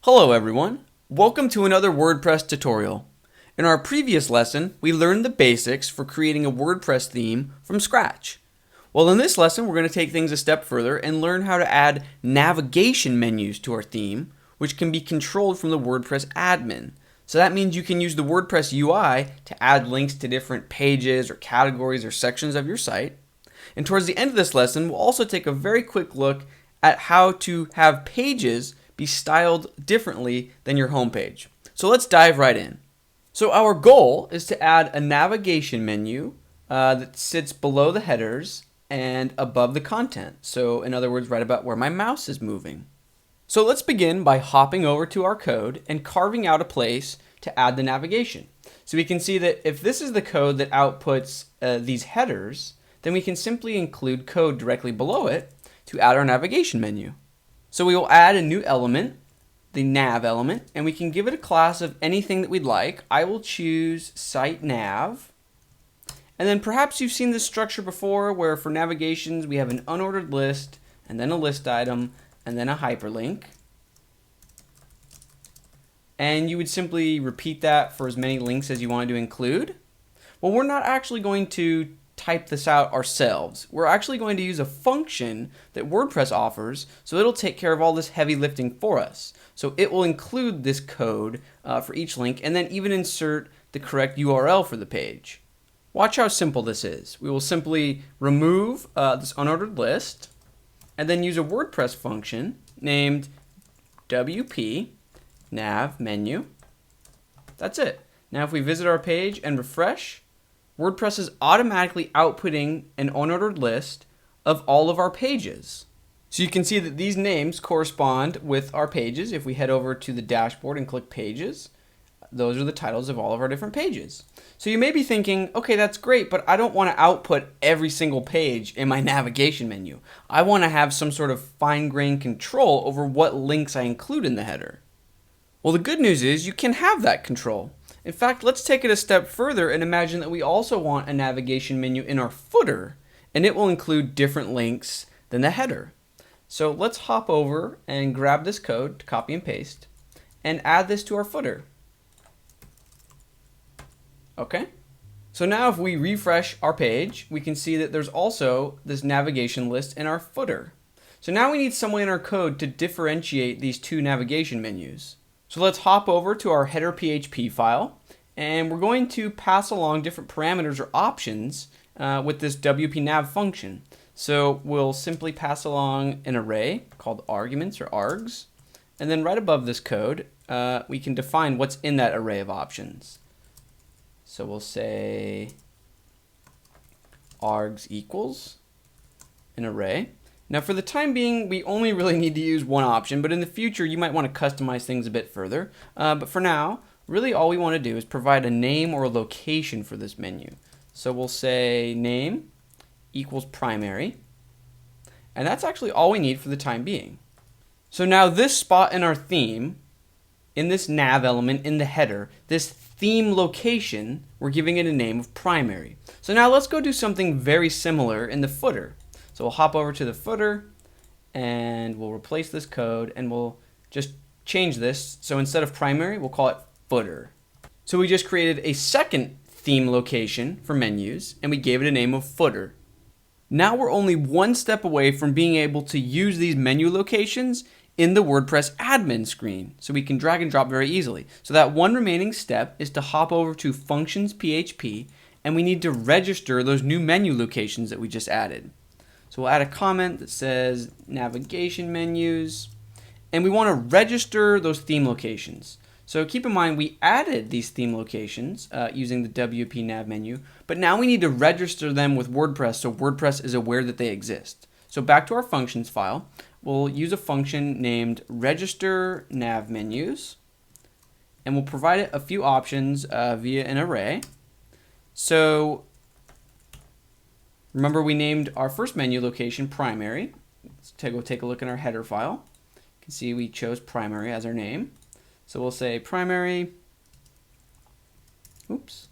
Hello everyone, welcome to another WordPress tutorial. In our previous lesson, we learned the basics for creating a WordPress theme from scratch. Well, in this lesson, we're going to take things a step further and learn how to add navigation menus to our theme, which can be controlled from the WordPress admin. So that means you can use the WordPress UI to add links to different pages or categories or sections of your site. And towards the end of this lesson, we'll also take a very quick look at how to have pages be styled differently than your homepage. So let's dive right in. So our goal is to add a navigation menu that sits below the headers and above the content. So in other words, right about where my mouse is moving. So let's begin by hopping over to our code and carving out a place to add the navigation. So we can see that if this is the code that outputs these headers, then we can simply include code directly below it to add our navigation menu. So we will add a new element, the nav element, and we can give it a class of anything that we'd like. I will choose site nav. And then perhaps you've seen this structure before where for navigations we have an unordered list and then a list item and then a hyperlink. And you would simply repeat that for as many links as you wanted to include. Well, we're not actually going to type this out ourselves. We're actually going to use a function that WordPress offers, so it'll take care of all this heavy lifting for us. So it will include this code for each link and then even insert the correct URL for the page. Watch how simple this is. We will simply remove this unordered list and then use a WordPress function named WP nav menu. That's it. Now if we visit our page and refresh, WordPress is automatically outputting an unordered list of all of our pages. So you can see that these names correspond with our pages. If we head over to the dashboard and click pages, those are the titles of all of our different pages. So you may be thinking, okay, that's great, but I don't want to output every single page in my navigation menu. I want to have some sort of fine-grained control over what links I include in the header. Well, the good news is you can have that control. In fact, let's take it a step further and imagine that we also want a navigation menu in our footer, and it will include different links than the header. So let's hop over and grab this code to copy and paste and add this to our footer. Okay, so now if we refresh our page, we can see that there's also this navigation list in our footer. So now we need some way in our code to differentiate these two navigation menus. So let's hop over to our header PHP file, and we're going to pass along different parameters or options with this WP nav function. So we'll simply pass along an array called arguments or args, and then right above this code, we can define what's in that array of options. So we'll say args equals an array. Now for the time being, we only really need to use one option, but in the future you might want to customize things a bit further. But for now, really all we want to do is provide a name or a location for this menu. So we'll say name equals primary, and that's actually all we need for the time being. So now this spot in our theme, in this nav element in the header, this theme location, we're giving it a name of primary. So now let's go do something very similar in the footer. So we'll hop over to the footer and we'll replace this code and we'll just change this. So instead of primary, we'll call it footer. So we just created a second theme location for menus and we gave it a name of footer. Now we're only one step away from being able to use these menu locations in the WordPress admin screen. So we can drag and drop very easily. So that one remaining step is to hop over to functions PHP and we need to register those new menu locations that we just added. So we'll add a comment that says navigation menus, and we want to register those theme locations. So keep in mind we added these theme locations using the WP nav menu, but now we need to register them with WordPress so WordPress is aware that they exist. So back to our functions file, we'll use a function named register nav menus, and we'll provide it a few options via an array. So remember we named our first menu location primary. Let's go take a look in our header file. You can see we chose primary as our name. So we'll say primary. Oops.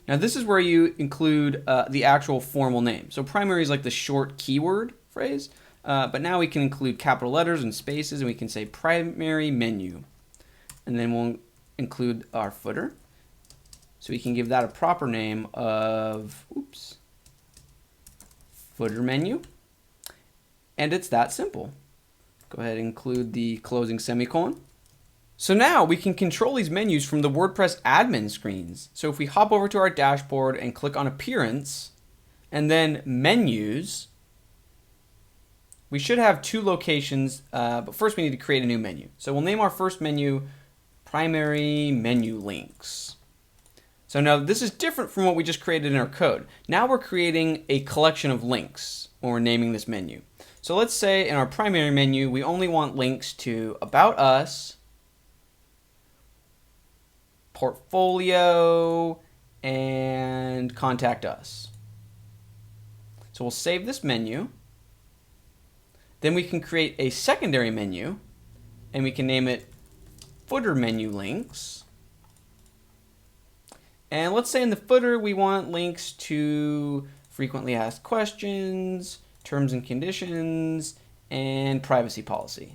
Now this is where you include the actual formal name. So primary is like the short keyword phrase. but now we can include capital letters and spaces, and we can say primary menu. And then we'll include our footer. So we can give that a proper name of, footer menu. And it's that simple. Go ahead and include the closing semicolon. So now we can control these menus from the WordPress admin screens. So if we hop over to our dashboard and click on Appearance and then Menus, we should have two locations, but first we need to create a new menu. So we'll name our first menu Primary Menu Links. So now this is different from what we just created in our code. Now we're creating a collection of links when we're naming this menu. So let's say in our primary menu, we only want links to About Us, Portfolio, and Contact Us. So we'll save this menu. Then we can create a secondary menu, and we can name it Footer Menu Links. And let's say in the footer, we want links to frequently asked questions, terms and conditions, and privacy policy.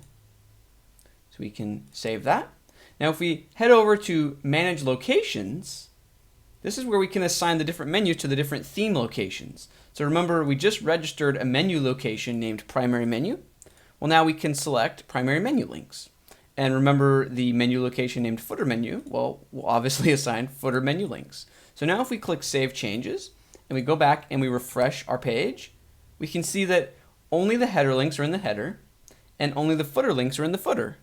So we can save that. Now if we head over to Manage Locations, this is where we can assign the different menus to the different theme locations. So remember, we just registered a menu location named Primary Menu. Well, now we can select Primary Menu Links. And remember the menu location named Footer Menu, well, we'll obviously assign Footer Menu Links. So now if we click Save Changes, and we go back and we refresh our page, we can see that only the header links are in the header, and only the footer links are in the footer.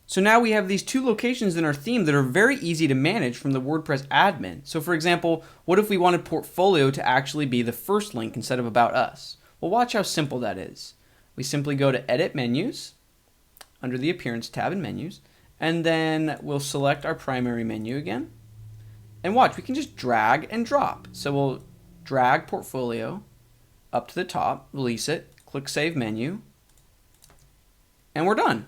So now we have these two locations in our theme that are very easy to manage from the WordPress admin. So for example, what if we wanted Portfolio to actually be the first link instead of About Us? Well, watch how simple that is. We simply go to Edit Menus, under the Appearance tab in Menus, and then we'll select our primary menu again. And watch, we can just drag and drop. So we'll drag Portfolio up to the top, release it, click Save Menu, and we're done.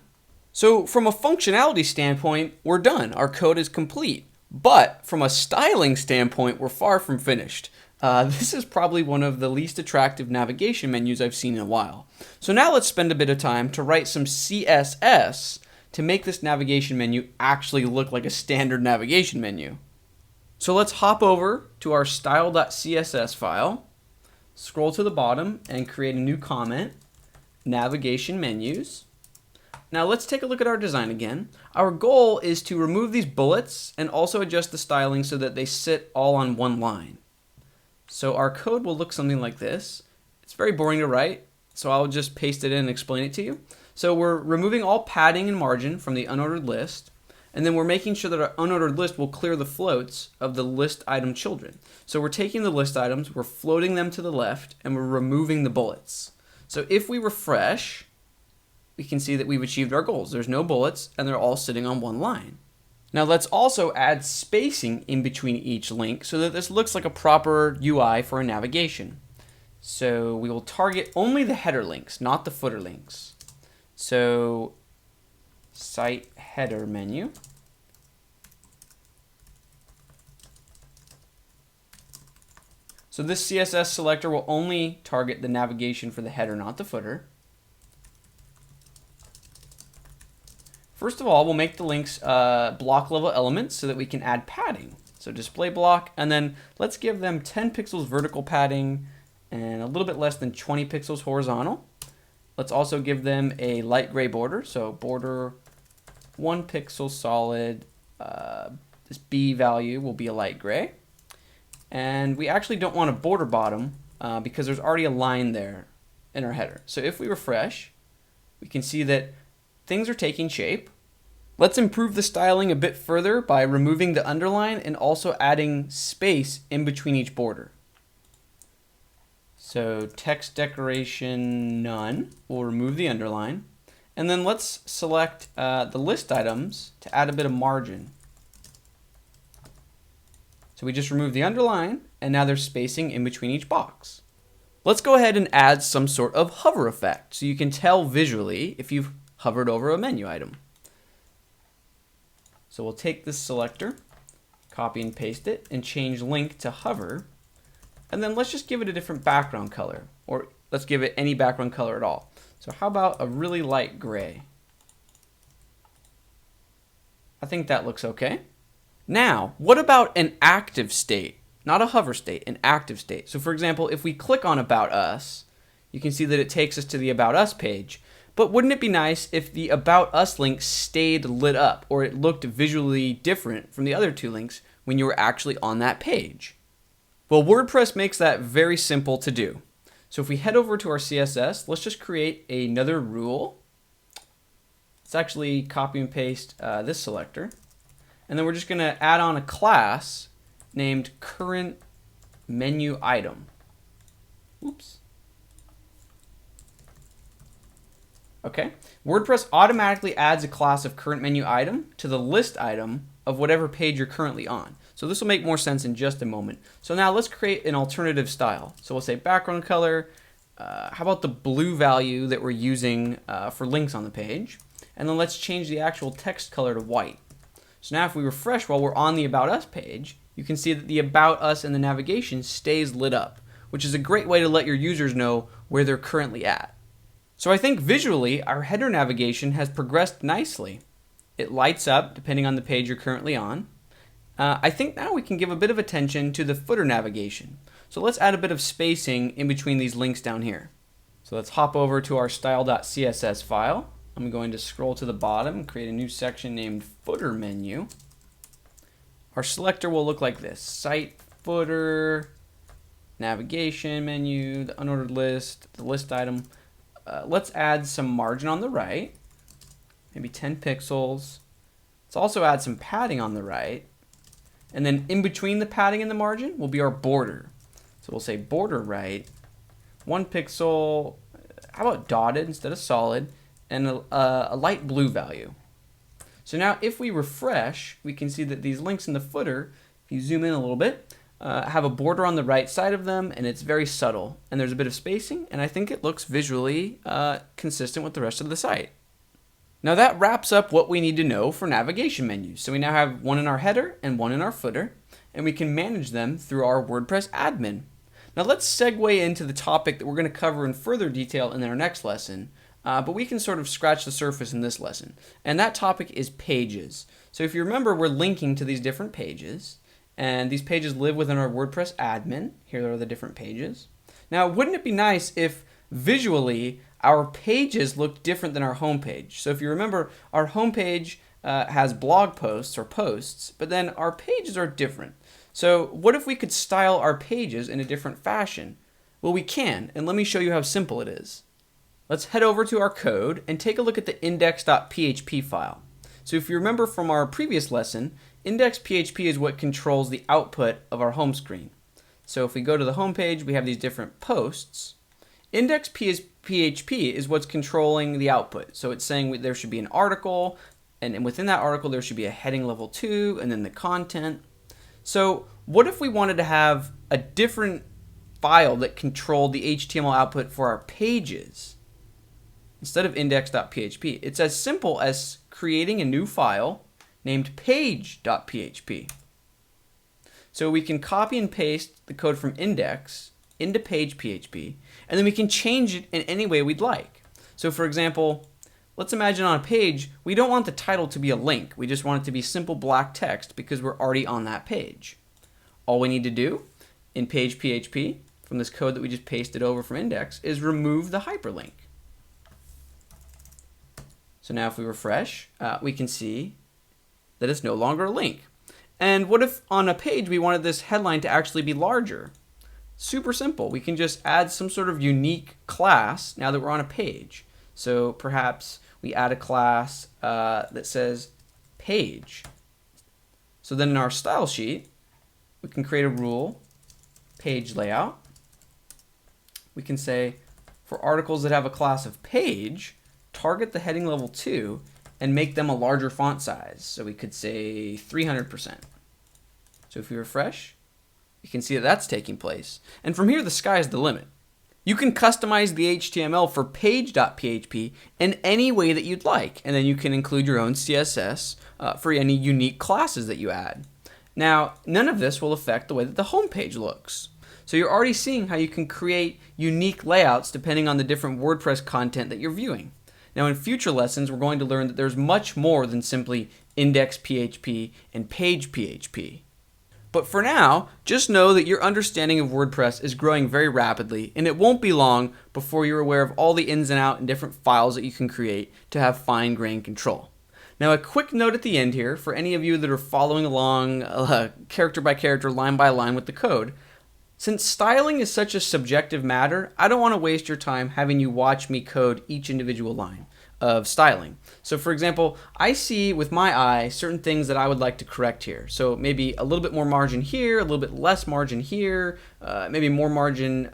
So from a functionality standpoint, we're done. Our code is complete. But from a styling standpoint, we're far from finished. This is probably one of the least attractive navigation menus I've seen in a while. So now let's spend a bit of time to write some CSS to make this navigation menu actually look like a standard navigation menu. So let's hop over to our style.css file, scroll to the bottom and create a new comment, navigation menus. Now let's take a look at our design again. Our goal is to remove these bullets and also adjust the styling so that they sit all on one line. So our code will look something like this. It's very boring to write, so I'll just paste it in and explain it to you. So we're removing all padding and margin from the unordered list, and then we're making sure that our unordered list will clear the floats of the list item children. So we're taking the list items, we're floating them to the left, and we're removing the bullets. So if we refresh, we can see that we've achieved our goals. There's no bullets, and they're all sitting on one line. Now let's also add spacing in between each link so that this looks like a proper UI for a navigation. So we will target only the header links, not the footer links. So Site Header Menu. So this CSS selector will only target the navigation for the header, not the footer. First of all, we'll make the links block level elements so that we can add padding. So display block, and then let's give them 10 pixels vertical padding and a little bit less than 20 pixels horizontal. Let's also give them a light gray border. So border 1 pixel solid. This B value will be a light gray. And we actually don't want a border bottom because there's already a line there in our header. So if we refresh, we can see that things are taking shape. Let's improve the styling a bit further by removing the underline and also adding space in between each border. So text decoration none, we'll remove the underline. And then let's select the list items to add a bit of margin. So we just removed the underline and now there's spacing in between each box. Let's go ahead and add some sort of hover effect so you can tell visually if you've hovered over a menu item. So we'll take this selector, copy and paste it, and change link to hover. And then let's just give it a different background color, or let's give it any background color at all. So how about a really light gray? I think that looks okay. Now, what about an active state? Not a hover state, an active state. So for example, if we click on About Us, you can see that it takes us to the About Us page. But wouldn't it be nice if the About Us link stayed lit up, or it looked visually different from the other two links when you were actually on that page? Well, WordPress makes that very simple to do. So if we head over to our CSS, let's just create another rule. Let's actually copy and paste this selector. And then we're just going to add on a class named current menu item. Oops. Okay. WordPress automatically adds a class of current menu item to the list item of whatever page you're currently on. So this will make more sense in just a moment. So now let's create an alternative style. So we'll say background color. How about the blue value that we're using for links on the page? And then let's change the actual text color to white. So now if we refresh while we're on the About Us page, you can see that the About Us and the navigation stays lit up, which is a great way to let your users know where they're currently at. So I think visually, our header navigation has progressed nicely. It lights up depending on the page you're currently on. I think now we can give a bit of attention to the footer navigation. So let's add a bit of spacing in between these links down here. So let's hop over to our style.css file. I'm going to scroll to the bottom and create a new section named footer menu. Our selector will look like this: site, footer, navigation menu, the unordered list, the list item. Let's add some margin on the right, maybe 10 pixels. Let's also add some padding on the right. And then in between the padding and the margin will be our border. So we'll say border right, 1 pixel, how about dotted instead of solid, and a light blue value. So now if we refresh, we can see that these links in the footer, if you zoom in a little bit, have a border on the right side of them, and it's very subtle. And there's a bit of spacing, and I think it looks visually consistent with the rest of the site. Now that wraps up what we need to know for navigation menus. So we now have one in our header and one in our footer, and we can manage them through our WordPress admin. Now let's segue into the topic that we're going to cover in further detail in our next lesson, but we can sort of scratch the surface in this lesson. And that topic is pages. So if you remember, we're linking to these different pages, and these pages live within our WordPress admin. Here are the different pages. Now, wouldn't it be nice if visually our pages look different than our homepage? So if you remember, our homepage has blog posts or posts, but then our pages are different. So what if we could style our pages in a different fashion? Well, we can, and let me show you how simple it is. Let's head over to our code and take a look at the index.php file. So if you remember from our previous lesson, index.php is what controls the output of our home screen. So if we go to the home page, we have these different posts. Index.php is what's controlling the output. So it's saying there should be an article, and within that article there should be a heading level 2, and then the content. So what if we wanted to have a different file that controlled the HTML output for our pages? Instead of index.php, it's as simple as creating a new file named page.php. So we can copy and paste the code from index into page.php, and then we can change it in any way we'd like. So for example, let's imagine on a page, we don't want the title to be a link. We just want it to be simple black text because we're already on that page. All we need to do in page.php from this code that we just pasted over from index is remove the hyperlink. So now if we refresh, we can see that it's no longer a link. And what if on a page we wanted this headline to actually be larger? Super simple. We can just add some sort of unique class now that we're on a page. So perhaps we add a class that says page. So then in our style sheet, we can create a rule, page layout. We can say for articles that have a class of page, target the heading level 2 and make them a larger font size. So we could say 300%. So if we refresh, you can see that that's taking place. And from here, the sky is the limit. You can customize the HTML for page.php in any way that you'd like, and then you can include your own CSS for any unique classes that you add. Now, none of this will affect the way that the home page looks. So you're already seeing how you can create unique layouts depending on the different WordPress content that you're viewing. Now in future lessons, we're going to learn that there's much more than simply index PHP and page PHP. But for now, just know that your understanding of WordPress is growing very rapidly, and it won't be long before you're aware of all the ins and outs and different files that you can create to have fine-grained control. Now a quick note at the end here for any of you that are following along character by character, line by line with the code. Since styling is such a subjective matter, I don't want to waste your time having you watch me code each individual line of styling. So for example, I see with my eye certain things that I would like to correct here. So maybe a little bit more margin here, a little bit less margin here, maybe more margin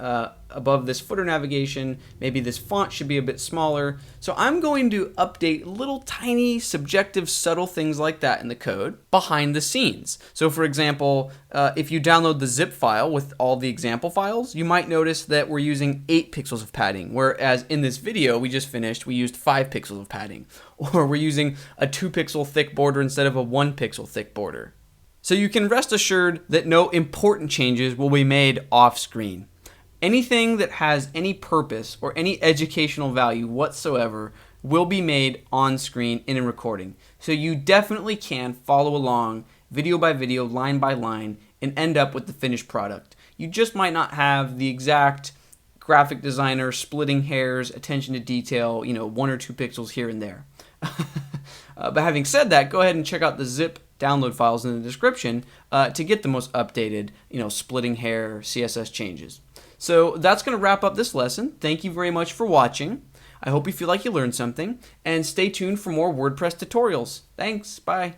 above this footer navigation, maybe this font should be a bit smaller. So I'm going to update little tiny subjective subtle things like that in the code behind the scenes. So for example, if you download the zip file with all the example files, you might notice that we're using 8 pixels of padding, whereas in this video we just finished, we used 5 pixels of padding. Or we're using a 2 pixel thick border instead of a 1 pixel thick border. So you can rest assured that no important changes will be made off screen. Anything that has any purpose or any educational value whatsoever will be made on screen in a recording. So you definitely can follow along video by video, line by line, and end up with the finished product. You just might not have the exact graphic designer splitting hairs, attention to detail, 1 or 2 pixels here and there. But having said that, go ahead and check out the zip download files in the description to get the most updated, splitting hair CSS changes. So that's going to wrap up this lesson. Thank you very much for watching. I hope you feel like you learned something, and stay tuned for more WordPress tutorials. Thanks. Bye.